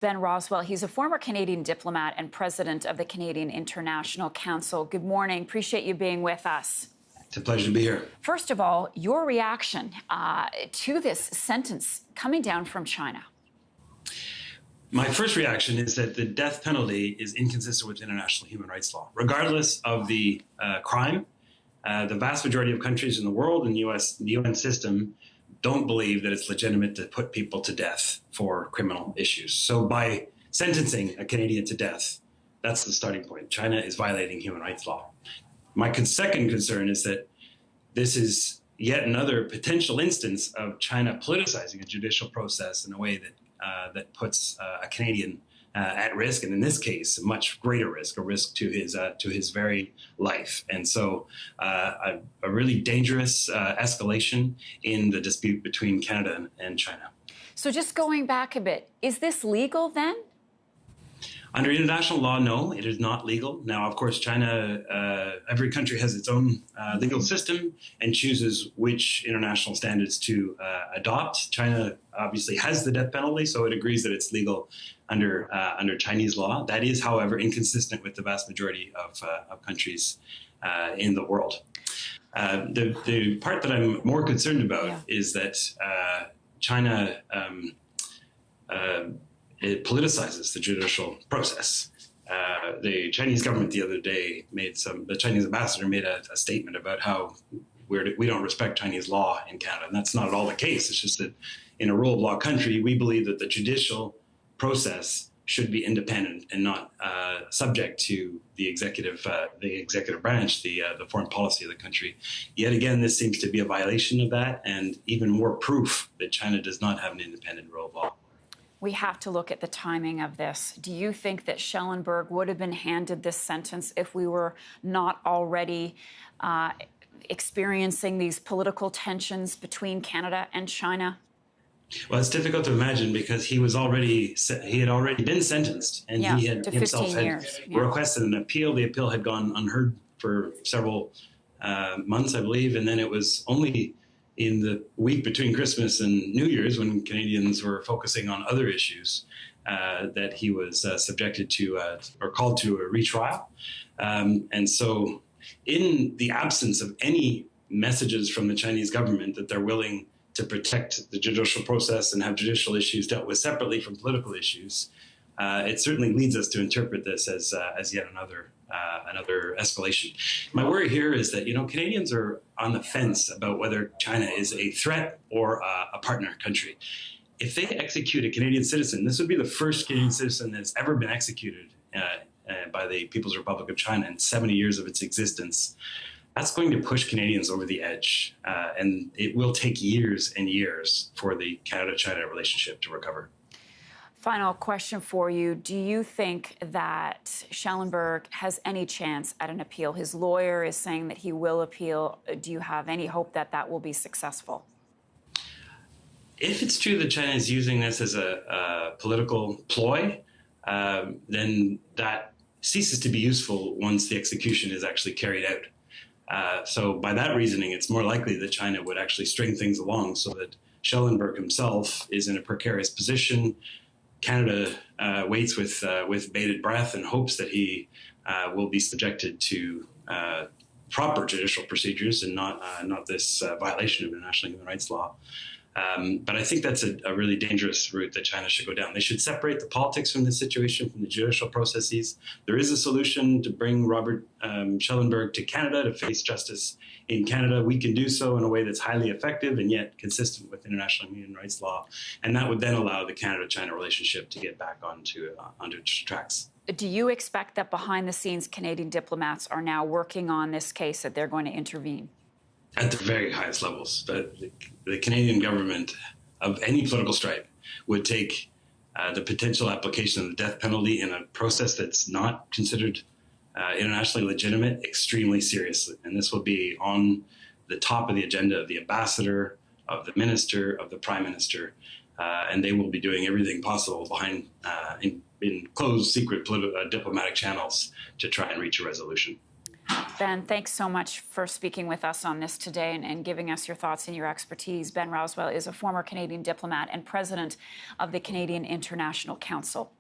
Ben Rowswell. He's a former Canadian diplomat and president of the Canadian International Council. Good morning. Appreciate you being with us. It's a pleasure to be here. First of all, your reaction to this sentence coming down from China. My first reaction is that the death penalty is inconsistent with international human rights law. Regardless of the crime, the vast majority of countries in the world and the UN system don't believe that it's legitimate to put people to death for criminal issues. So by sentencing a Canadian to death, that's the starting point. China is violating human rights law. My second concern is that this is yet another potential instance of China politicizing a judicial process in a way that puts a Canadian at risk, and in this case, a much greater risk, a risk to his very life. And so a really dangerous escalation in the dispute between Canada and China. So just going back a bit, is this legal then? Under international law, no, it is not legal. Now, of course, China, every country has its own legal system and chooses which international standards to adopt. China obviously has the death penalty, so it agrees that it's legal under Chinese law. That is, however, inconsistent with the vast majority of countries in the world. The part that I'm more concerned about is that China it politicizes the judicial process. The Chinese government the other day the Chinese ambassador made a statement about how we don't respect Chinese law in Canada. And that's not at all the case. It's just that in a rule of law country, we believe that the judicial process should be independent and not subject to the executive branch, the foreign policy of the country. Yet again, this seems to be a violation of that, and even more proof that China does not have an independent rule of law. We have to look at the timing of this. Do you think that Schellenberg would have been handed this sentence if we were not already experiencing these political tensions between Canada and China? Well, it's difficult to imagine because he had already been sentenced, and he had himself requested an appeal. The appeal had gone unheard for several months, I believe, and then it was only in the week between Christmas and New Year's, when Canadians were focusing on other issues, that he was subjected to or called to a retrial. And so in the absence of any messages from the Chinese government that they're willing to protect the judicial process and have judicial issues dealt with separately from political issues, it certainly leads us to interpret this as yet another escalation. My worry here is that, Canadians are on the fence about whether China is a threat or a partner country. If they execute a Canadian citizen, this would be the first Canadian citizen that's ever been executed by the People's Republic of China in 70 years of its existence. That's going to push Canadians over the edge, and it will take years and years for the Canada-China relationship to recover. Final question for you. Do you think that Schellenberg has any chance at an appeal? His lawyer is saying that he will appeal. Do you have any hope that that will be successful? If it's true that China is using this as a political ploy, then that ceases to be useful once the execution is actually carried out. So by that reasoning, it's more likely that China would actually string things along so that Schellenberg himself is in a precarious position. Canada waits with bated breath and hopes that he will be subjected to proper judicial procedures and not this violation of international human rights law. But I think that's a really dangerous route that China should go down. They should separate the politics from the situation, from the judicial processes. There is a solution to bring Robert Schellenberg to Canada to face justice in Canada. We can do so in a way that's highly effective and yet consistent with international human rights law. And that would then allow the Canada-China relationship to get back onto tracks. Do you expect that behind the scenes Canadian diplomats are now working on this case, that they're going to intervene? At the very highest levels, the Canadian government of any political stripe would take the potential application of the death penalty in a process that's not considered internationally legitimate extremely seriously. And this will be on the top of the agenda of the ambassador, of the minister, of the prime minister, and they will be doing everything possible behind in closed, secret diplomatic channels to try and reach a resolution. Ben, thanks so much for speaking with us on this today and giving us your thoughts and your expertise. Ben Rowswell is a former Canadian diplomat and president of the Canadian International Council.